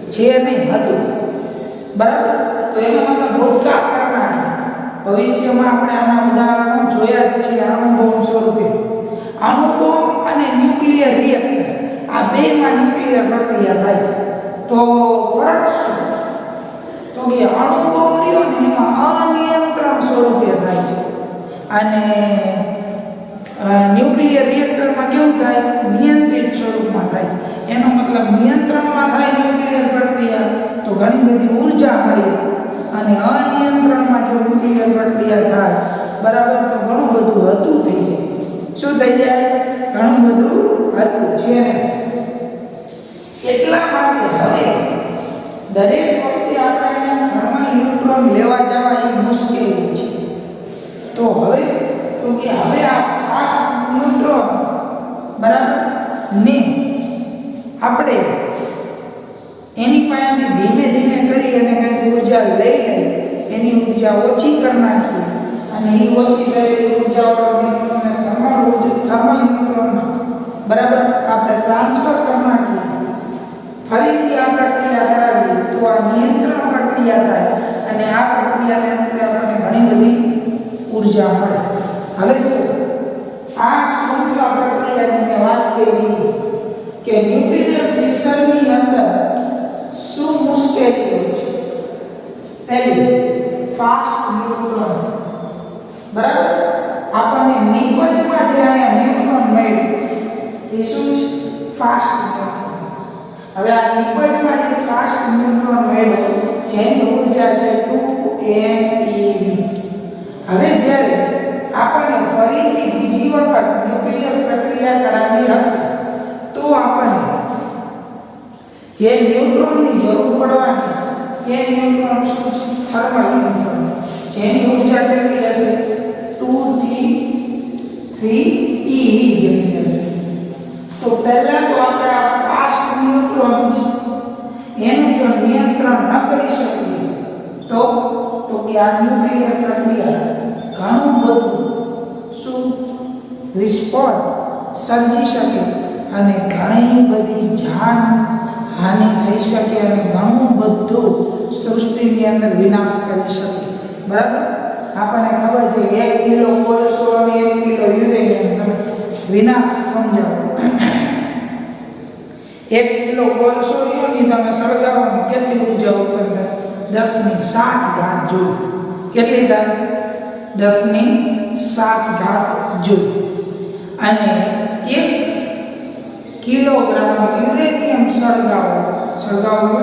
Speaker 1: છે નહીં હતું બરાબર તો એનો મતલબ ભૂતકાળ કરનાર ભવિષ્યમાં આપણે આના ઉદાહરણો જોયા જ છે અણુબોમ્બ સ્વરૂપે અણુબોમ્બ અને ન્યુક્લિયર રિએક્ટર આ બેમાં ન્યુક્લિયર પ્રક્રિયા થાય છે તો ફરક શું તો કે અણુબોમ્બ રહ્યો ને એમાં અનિયંત્રણ સ્વરૂપે થાય છે અને ન્યુક્લિયર રિએક્ટરમાં કેવું થાય નિયંત્રિત સ્વરૂપમાં થાય છે એનો મતલબ નિયંત્રણમાં થાય ન્યુક્લિયર પ્રક્રિયા તો ઘણી બધી ઉર્જા મળે અને અનિયંત્રણમાં જો ન્યુક્લિયર પ્રક્રિયા થાય બરાબર તો ઘણું બધું હતું થઈ જાય શું થઈ જાય ઘણું બધું હતું છે એટલા માટે હવે દરેક વખતે આપણે થર્મલ ન્યુટ્રોન લેવા જવા એ મુશ્કેલી છે તો હવે તો કે હવે આ ફાસ્ટ ન્યુટ્રોન બરાબર ને આપણે એની પાસેથી ધીમે ધીમે કરી અને કંઈક ઉર્જા લઈ એની ઉર્જા ઓછી કરી નાખી અને એ ઓછી થયેલી ઉર્જાવાળો ન્યુટ્રોનને થર્મલ ન્યુટ્રોનમાં બરાબર આપણે ટ્રાન્સફર કરી નાખીએ ફરીથી આ પ્રક્રિયા કરાવીએ તો આ નિયંત્રણ પ્રક્રિયા થાય અને આ પ્રક્રિયાને અંતે આપણને ઘણી બધી ઉર્જા મળે હવે જો આ શૃંખલા પ્રક્રિયાની મેં વાત કરી કે ન્યુક્લિયર ફિશનની અંદર શું મુશ્કેલી હોય છે પહેલી ફાસ્ટ ન્યુટ્રોન બરાબર આપણને નિપજમાં જે આયા ન્યુટ્રોન મળ્યું એ શું છે ફાસ્ટ ન્યુટ્રોન હવે આ નિપજમાં જે ફાસ્ટ ન્યુટ્રોન મળ્યો જેની ઉર્જા છે 2 MeV હવે જ્યારે આપણને ફરીથી બીજી વખત ન્યુક્લિયર પ્રક્રિયા કરાવવી હશે તો આપણને જે ન્યુટ્રોનની જરૂર પડવાની છે એ ન્યુટ્રોન શું છે થર્મલ ન્યુટ્રોન જેની ઊર્જા કેટલી હશે 2 થી 3 eV જેટલી હશે. તો પહેલા તો આપણે આ ફાસ્ટ ન્યુટ્રોન છે એનું જો નિયંત્રણ ન કરી શકીએ તો કે આ ન્યુક્લિયર પ્રક્રિયા ઘણું બધું શું વિસ્ફોટ સર્જી શકે અને ઘણી બધી જાન હાનિ થઈ શકે અને ઘણું બધું સૃષ્ટિની અંદર વિનાશ કરી શકે. બરાબર, આપણને ખબર છે 1 કિલો કોલસો અને 1 કિલો યુરેનિયમ વિનાશ સમજાવો. 1 કિલો કોલસો ની તમે સળગાવો કેટલી ઊર્જા ઉત્પન્ન થાય? 10⁷ જૂલ. કેટલી થાય? 10⁷ જૂલ. અને 1 કિલોગ્રામ યુરેનિયમ સળગાવો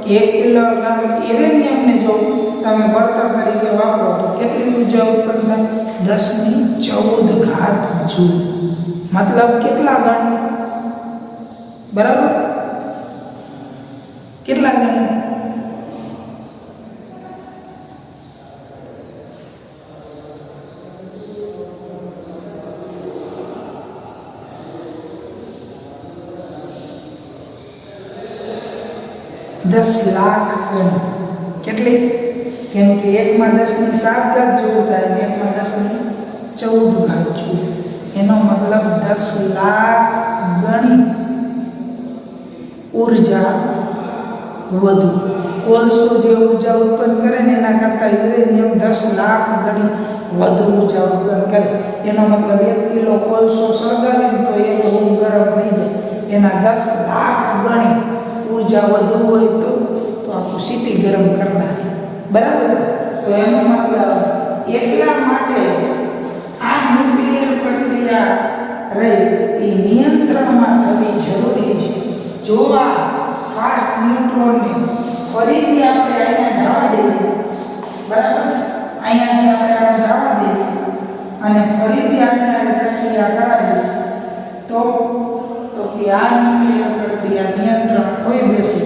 Speaker 1: કે 1 કિલોગ્રામ યુરેનિયમને જો તમે બળતણ તરીકે વાપરો તો કેટલી ઊર્જા ઉત્પન્ન થાય? 10⁻14 જૂલ. મતલબ કેટલા ગણ? બરાબર, કેટલા ગણ? દસ લાખ ગણ. કેટલી? કેમ કે 1/10⁷ જૂલ થાય અને 1/10⁻14 જૂલ. એનો મતલબ 10 લાખ ગણી ઊર્જા વધુ. કોલસો જે ઊર્જા ઉત્પન્ન કરે ને એના કરતાં યુરેનિયમ 10 લાખ ગણી વધુ ઊર્જા ઉત્પન્ન કરે. એનો મતલબ 1 કિલો કોલસો સળગાવે તો 1 રૂમ ગરમ થઈ જાય. એના 10 લાખ ગણી ઊર્જા વધુ હોય તો આખું સિટી ગરમ કરનાર. બરાબર, તો એનો મતલબ એટલા માટે જ આ ન્યુક્લિયર પ્રક્રિયા રહી એ નિયંત્રણમાં થવી જરૂરી છે. જો આ ફાસ્ટ ન્યુટ્રોનને ફરીથી આપણે અહીંયા જવા દઈએ, બરાબર, અહીંયાથી આપણે જવા દઈએ અને ફરીથી આપણે આ પ્રક્રિયા કરાવીએ તો કે આ ન્યુક્લિયર પ્રક્રિયા નિયંત્રણ ખોઈ બેસે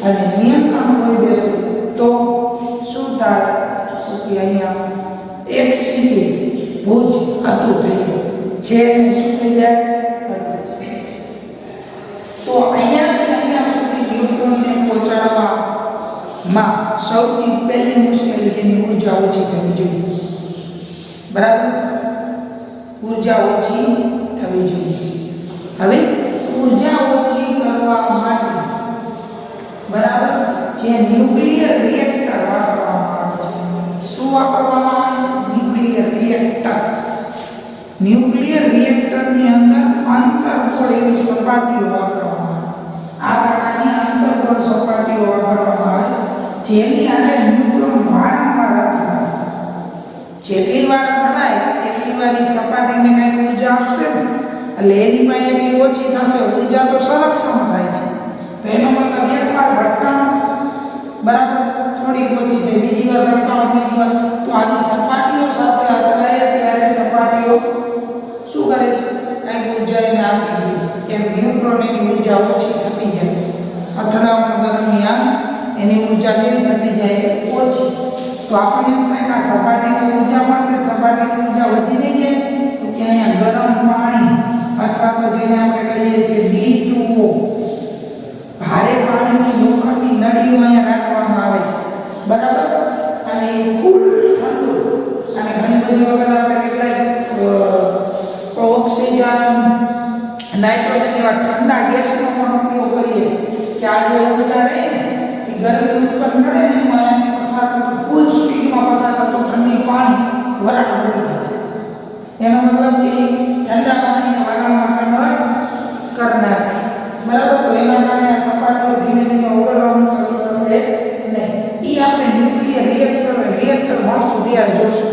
Speaker 1: અને નિયંત્રણ ખોઈ બેસે તો શું થાય? તો કે અહીંયા એક સિટી ભુજ હતું થઈ જાય છે. શું થઈ જાય? તો અહીંયા સુધી ન્યુટ્રોનને પહોંચાડવામાં સૌથી પહેલી મુશ્કેલી તેની ઊર્જા ઓછી થવી જોઈએ. બરાબર, ઊર્જા ઓછી થવી જોઈએ. હવે ઊર્જા ઓછી કરવા માટે બરાબર જે ન્યુક્લિયર રિએક્ટર વાપરવામાં આવે છે. શું વાપરવામાં આવે છે? Nuclear reactor. ન્યુક્લિયર રિએક્ટરની અંદર અંતર્ગોળ એવી સપાટીઓ વાપરવામાં આવે. આ પ્રકારની અંતર્ગોળ સપાટીઓ વાપરવામાં આવે જેની આજે ન્યુટ્રોન વારંવાર અથડાશે. જેટલી વાર અથડાય એટલી વાર એ સપાટીને કંઈક ઊર્જા આપશે ને, એટલે એની માં એટલી ઓછી થશે, ઊર્જા તો સંરક્ષણ થાય છે. તો એનો મતલબ એકવાર ભટકાણો બરાબર થોડી ઓછી થઈ, બીજી વાર ભટકાણો, ત્રીજી વાર, તો આવી સપાટીઓ સાથે અથડાય ત્યારે સપાટીઓ શું કરે છે? કંઈક ઊર્જા એને આપી દે છે. એમ ન્યુટ્રોનની ઊર્જા ઓછી થતી જાય. અથડાવણ દરમિયાન એની ઊર્જા કેવી થતી જાય? ઓછી. તો આપણને એમ થાય કે સપાટીની ઊર્જા મળશે, સપાટીની ઊર્જા વધી નહીં જાય તો કે અહીંયા ગરમ પાણી અથવા તો જેને આપણે કહીએ છીએ D2O ભારે પાણીની લોખંડની નળીઓ અહીંયા રાખવામાં આવે છે. બરાબર, અને ફૂલ ઠંડુ અને ઘણી બધી વખત આપણે કેટલાક ઓક્સિજન, નાઇટ્રોજન એવા ઠંડા ગેસનો પણ ઉપયોગ કરીએ કે આ જે ઊર્જા રહે ને એ ગરમી ઉત્પન્ન કરે ને એમાં પસાર થતું ફૂલ સ્પીડમાં પસાર થતું ઠંડી પાણી વરાળ બની જાય છે. એનો મતલબ કે ઠંડા પાણીને વરાળમાં કન્વર્ટ કરનાર છે. બરાબર, તો એના કારણે સપાટીઓ ધીમે ધીમે ઓગળવાનું શરૂ થશે નહીં. એ આપણે ન્યુક્લિયર રિએક્ટર મળશું ત્યારે જોશું.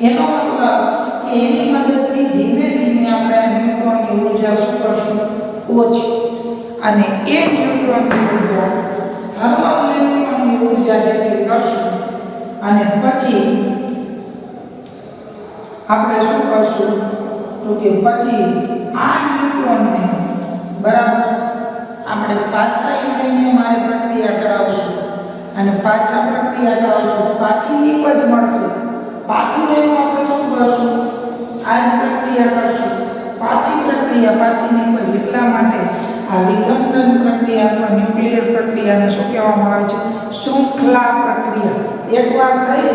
Speaker 1: એનો મતલબ કે એની મદદથી ધીમે ધીમે આપણે ન્યુટ્રોનની ઊર્જા શું કરશું? ઓછી. અને એ ન્યુટ્રોનની ઊર્જા થર્મલ ન્યુટ્રોનની ઊર્જા જેટલી કરશું અને પછી આપણે શું કરશું? તો કે પછી આ ન્યુટ્રોનને બરાબર આપણે પાછા યુરેનિયમ પ્રક્રિયા કરાવશું અને પાછા પ્રક્રિયા કરાવશું, પાછી નીપજ મળશે પાછી એનું આપણે શું કરશું? આ જ પ્રક્રિયા કરશું. પાછી પ્રક્રિયા પાછીની પર એટલા માટે આ વિખંડન પ્રક્રિયા અથવા ન્યુક્લિયર પ્રક્રિયાને શું કહેવામાં આવે છે? શૃંખલા પ્રક્રિયા. એકવાર થઈ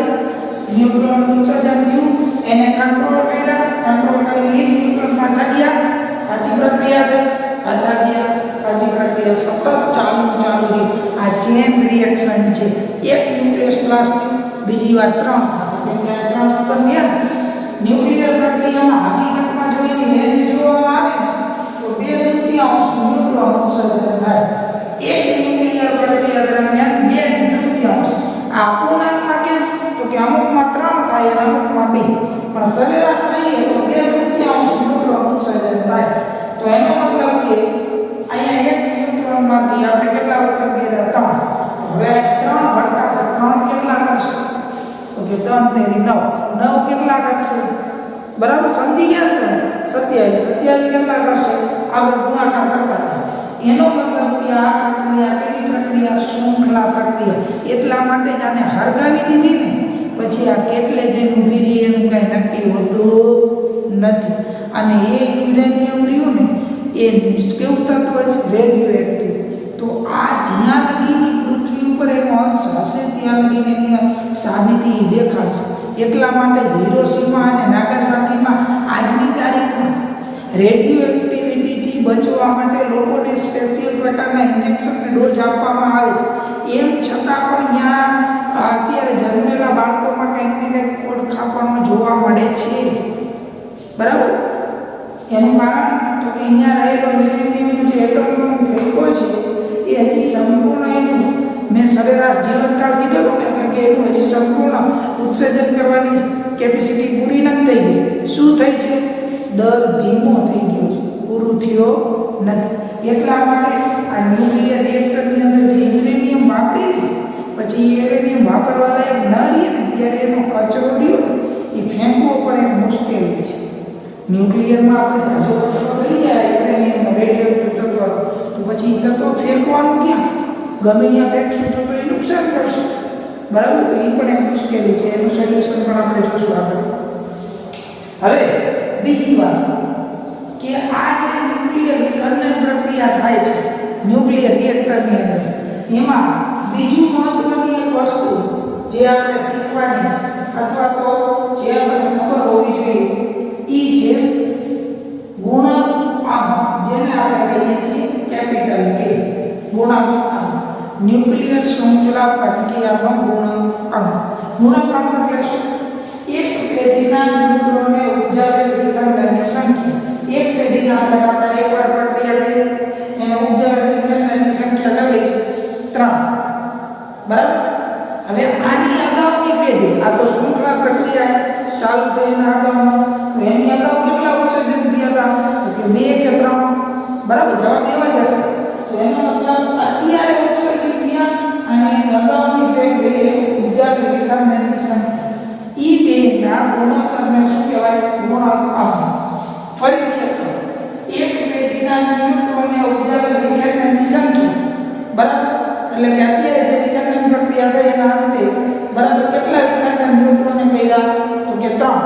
Speaker 1: ન્યુટ્રોન ઉત્સર્જન થયું, એને કંટ્રોલ કર્યા, કંટ્રોલ કરી ન્યુટ્રોન પાછા ગયા, પાછી પ્રક્રિયા થઈ, પાછા ગયા, પાછી પ્રક્રિયા સતત ચાલુ રહી. આ ચેન રિએક્શન છે. એક ન્યુક્લિયસ પ્લાસ્ટિક બીજી વાર 3 થશે કેમ કે 3 ઉપર ગયા. ન્યુક્લિયર પ્રક્રિયામાં હકીકતમાં જો એની રેન્જ જોવામાં આવે તો 2/3 ન્યુટ્રોન ઉત્સર્જન થાય. એક ન્યુક્લિયર પ્રક્રિયા દરમિયાન 2/3. આ અપૂર્ણાંકમાં કેમ? તો કે અમુકમાં 3 થાય અને અમુકમાં 2, પણ સરેરાશ લઈએ તો 2/3 ન્યુટ્રોન ઉત્સર્જન થાય. તો એનો મતલબ કે અહીંયા એક ન્યુટ્રોનમાંથી આપણે કેટલા ઉપર ગયા? 3. હવે 3 ભટકાશે. 3 કેટલા કરશે? તો કે 3 તેરી 9. 9 કેટલા કરશે? બરાબર સમજી ગયા તમે? 27 કેટલા કરશે? આગળ ગુણાકાર કરતા હતા. એનો મતલબ કે આ પ્રક્રિયા કેવી પ્રક્રિયા? શૃંખલા પ્રક્રિયા. એટલા માટે જ આને હરગાવી દીધી ને પછી આ કેટલે જઈને ઊભી રહી એનું કાંઈ નક્કી હોતું નથી. અને એ યુરેનિયમ રહ્યું ને એ કેવું તત્વ છે? Radio active. તો આ જ્યાં લગીની પૃથ્વી ઉપર એનો અંશ હશે ત્યાં લગીને એની સાબિતી દેખાડશે. એટલા માટે જ હિરોશીમા અને નાગાસાકીમાં આજની તારીખમાં રેડિયો એક્ટિવિટીથી બચવા માટે લોકોને સ્પેશિયલ પ્રકારના ઇન્જેક્શનને ડોઝ આપવામાં આવે છે. એમ છતાં પણ ત્યાં અત્યારે જન્મેલા બાળકોમાં કંઈક ને કંઈક ખોડખાપણો જોવા મળે છે. બરાબર? એનું કારણ તો કે અહીંયા રહેલો યુરેનિયમનો જે એટમનો ભેગો છે એ હજી સંપૂર્ણ એનું મેં સરેરાશ જીવનકાળ કીધો હતો ને એટલે કે એનું હજી સંપૂર્ણ ઉત્સર્જન કરવાની કેપેસિટી પૂરી નથી થઈ ગઈ. શું થઈ છે? દર ધીમો થઈ ગયો છે, પૂરું થયો નથી. એટલા માટે આ ન્યુક્લિયર રિએક્ટરની અંદર જે યુરેનિયમ વાપરીને પછી યુરેનિયમ વાપરવા લાયક ન રહીએ ને ત્યારે એનો કચરો રહ્યો એ ફેંકવો પણ એક મુશ્કેલી છે. ન્યુક્લિયરમાં આપણે જાજો કચરો થઈ જાય યુરેનિયમ રેડિયોએક્ટિવ તત્વ તો પછી એ તત્વ ફેંકવાનું ક્યાં? ગમે ત્યાં ફેંકશું તો એ નુકસાન કરશે. બરાબર? તો એ પણ એક મુશ્કેલી છે. એનું સોલ્યુશન પણ આપણે જોશું આગળ. હવે બીજી વાત કે આ જે ન્યુક્લિયર વિખંડન પ્રક્રિયા થાય છે ન્યુક્લિયર રિએક્ટરની અંદર, એમાં બીજું મહત્વની એક વસ્તુ જે આપણે શીખવાની અથવા તો જે આપણને ખબર હોવી જોઈએ એ છે ગુણાંક અંક, જેને આપણે કહીએ છીએ કેપિટલ કે ગુણાંક અંક. ન્યુક્લિયર શૃંખલા પ્રક્રિયાનો ગુણાંક અંક. ગુણાંક અંક એટલે શું? એક પેઢીના ન્યુટ્રોનને ઉર્જાવેલ વિખંડનની સંખ્યા. એક પેઢીના અંદર આપણે એકવાર પ્રક્રિયા કરી એને ઉર્જાવેલ વિખંડનની સંખ્યા કરી છે 3. બરાબર? હવે આની અગાઉની પેઢી, આ તો શૃંખલા પ્રક્રિયા ચાલુ થઈને અગાઉ, તો એની અગાઉ કેટલા ઉત્સર્જન થયા હતા? તો કે 2 કે 3. બરાબર? જવાબ એવા જ હશે. તો એનો મતલબ અત્યારે ઉત્સર્જન થયા અને એની અગાઉની પેઢીએ ઉર્જાવેલ વિખંડનની સંખ્યા. ઈ બેના ગુણોત્તરને શું કહેવાય? ગુણાંક અંક. ફરીથી એક પેઢીના ન્યુટ્રોનને ઉર્જાવેલ વિખંડનની સંખ્યા. બરાબર? એટલે કે અત્યારે જે વિખંડન પ્રક્રિયા થઈ એના અંતે બરાબર કેટલા વિખંડન ન્યુટ્રોનને કર્યા? તો કે 3.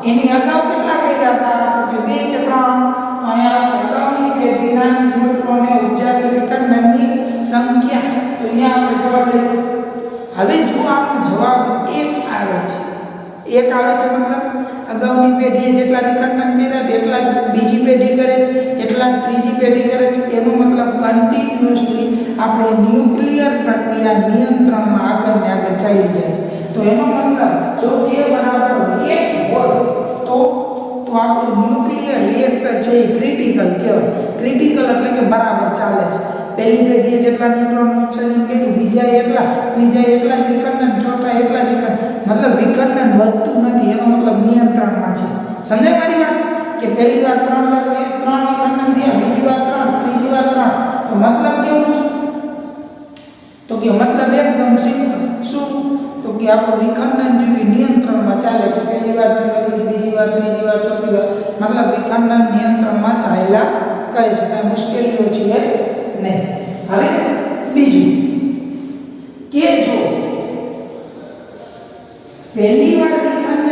Speaker 1: એની અગાઉ કેટલા કર્યા હતા? તો કે 2 કે 3. અહીંયા અગાઉની પેઢીના ન્યુટ્રોનને ઉર્જાવેલ વિખંડનની સંખ્યા. તો અહીંયા આપણે જવાબ લઈએ. હવે જો આપણો જવાબ 1 આવે છે, 1 આવે છે મતલબ અગાઉની પેઢીએ જેટલા વિખંડન કર્યા તેટલા જ બીજી પેઢી કરે છે, એટલા જ ત્રીજી પેઢી કરે છે. એનો મતલબ કન્ટિન્યુઅસલી આપણે ન્યુક્લિયર પ્રક્રિયા નિયંત્રણમાં આગળ ને આગળ ચાલી જાય છે. તો એનો મતલબ જો k બરાબર 1 હોય તો આપણું ન્યુક્લિયર રિએક્ટર છે એ ક્રિટિકલ કહેવાય. ક્રિટિકલ એટલે કે બરાબર ચાલે છે. પહેલી પેઢીએ જેટલા ન્યુટ્રોનનું ઉત્સર્જન કર્યું, બીજા એટલા, ત્રીજા એટલા જ વિખંડન, ચોથા એટલા જ વિખંડન. મતલબ વિખંડન વધતું નથી. એનો મતલબ નિયંત્રણમાં છે. સમજાય મારી વાત? કે પહેલી વાર 3 વિખંડન થયા, બીજી વાર 3, ત્રીજી વાર 3. તો મતલબ કેવું છે? તો કે મતલબ એકદમ સિમ્પલ. શું? તો કે આપણું વિખંડન જેવી નિયંત્રણમાં ચાલે છે. પહેલી વાર થયું, બીજી વાર, ત્રીજી વાર, ચોથી વાર. મતલબ વિખંડન નિયંત્રણમાં ચાલ્યા કરે છે. કાંઈ મુશ્કેલીઓ છે નહીં. હવે બીજું કે જો પહેલી વાર વિખંડન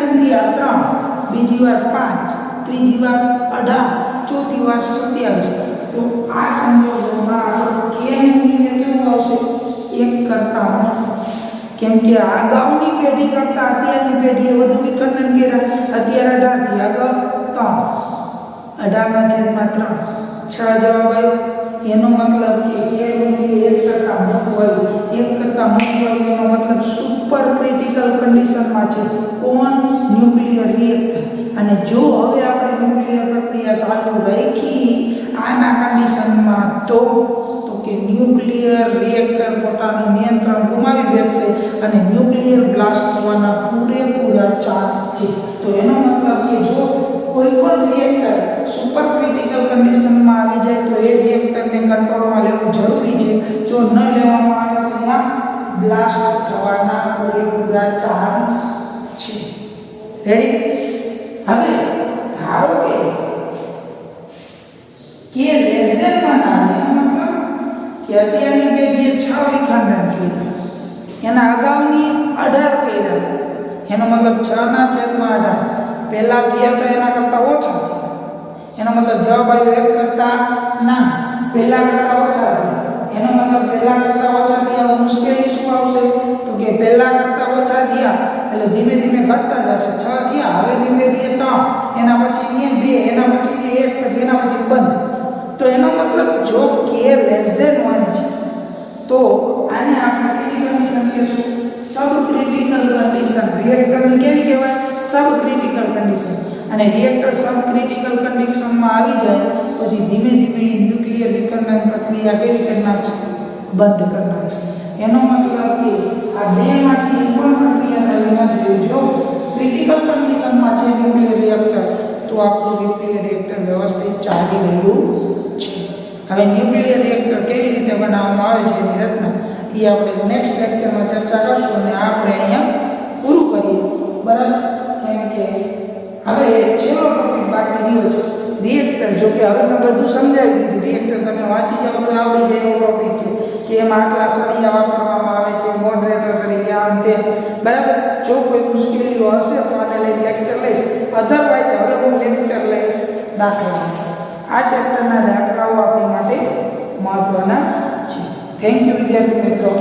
Speaker 1: બીજી વાર 5, ત્રીજી વાર 18, ચોથી વાર 27. તો આ સંજોગોમાં આપણો k નું મૂલ્ય કેવું આવશે? 1 કરતાં મોટું. કેમ કે અગાઉની પેઢી કરતાં અત્યારની પેઢીએ વધુ વિખંડન કર્યા. અત્યારે 18 થી આગળ 3, 18/3, 6 જવાબ આવ્યો. એનો મતલબ કે k નું મૂલ્ય 1 કરતાં મોટું હોય. 1 કરતાં મોટું હોય એનો મતલબ સુપર ક્રિટિકલ કન્ડિશનમાં છે. કોણ? Nuclear reactor. અને જો હવે આપણે ન્યુક્લિયર પ્રક્રિયા ચાલુ રાખી આના કન્ડિશનમાં તો કે ન્યુક્લિયર રિએક્ટર પોતાનું નિયંત્રણ ગુમાવી બેસશે અને ન્યુક્લિયર બ્લાસ્ટ થવાના પૂરેપૂરા ચાન્સ છે. તો એનો મતલબ કે જો કોઈ પણ રિએક્ટર સુપર ક્રિટિકલ કન્ડિશનમાં આવી જાય તો એ રિએક્ટરને કંટ્રોલમાં લેવું જરૂરી છે. જો ન લેવામાં આવે તો ત્યાં બ્લાસ્ટ થવાના પૂરેપૂરા ચાન્સ છે. રેડી? હવે ધારો કે લેસ ધેન 1 આવે એનો મતલબ કે અત્યારની પેઢીએ 6 વિખંડન કર્યા, એના અગાઉની 18 કર્યા. એનો મતલબ 6/18 પહેલા થયા તો એના કરતાં ઓછા થયા. એનો મતલબ જવાબ આવ્યો 1 કરતાં ના પહેલા કરતાં ઓછા થયા. એનો મતલબ પહેલા કરતાં ઓછા થયા. મુશ્કેલી શું આવશે? તો કે પહેલા કરતાં ઓછા થયા એટલે ધીમે ધીમે ઘટતા જશે. 6 થયા, હવે ધીમે ધીમે 3, એના પછી 2, એના પછી 1, પછી એના પછી બંધ. તો એનો મતલબ જો k લેસ ધેન 1 છે તો આને આપણે કેવી કન્ડિશન કહીશું? સબ ક્રિટિકલ કન્ડિશન. રિએક્ટરની કેવી કહેવાય? સબ ક્રિટિકલ કન્ડિશન. અને રિએક્ટર સબ ક્રિટિકલ કન્ડિશનમાં આવી જાય પછી ધીમે ધીમે ન્યુક્લિયર વિખંડન પ્રક્રિયા કેવી કરી નાખશે? બંધ કરી નાખશે. એનો મતલબ કે આ બેમાંથી એક પણ પ્રક્રિયા થવી ન જોઈએ. જો ક્રિટિકલ કન્ડિશનમાં છે ન્યુક્લિયર રિએક્ટર તો આપણું ન્યુક્લિયર રિએક્ટર વ્યવસ્થિત ચાલી રહ્યું છે. હવે ન્યુક્લિયર રિએક્ટર કેવી રીતે બનાવવામાં આવે છે એની રચના એ આપણે નેક્સ્ટ લેક્ચરમાં ચર્ચા કરશું અને આપણે અહીંયા પૂરું કરીએ. બરાબર? કેમ કે હવે છેલ્લો ટોપિક બાકી રહ્યો છે રિએક્ટર. જો કે હવે મેં બધું સમજાવી દીધું. રિએક્ટર તમે વાંચી જાઓ તો આવડી જાય એવો ટોપિક છે કે એમાં આટલા સળિયા વાપરવામાં આવે છે મોડરેટર તરીકે આમ તેમ. બરાબર? જો કોઈ મુશ્કેલીઓ હશે તો આને લઈને લેક્ચર લઈશ. અધરવાઇઝ હવે હું લેક્ચર લઈશ દાખલા. આ ચેપ્ટરના દાખલાઓ આપણી માટે મહત્વના છે. થેન્ક યુ વિદ્યાર્થી મિત્રો.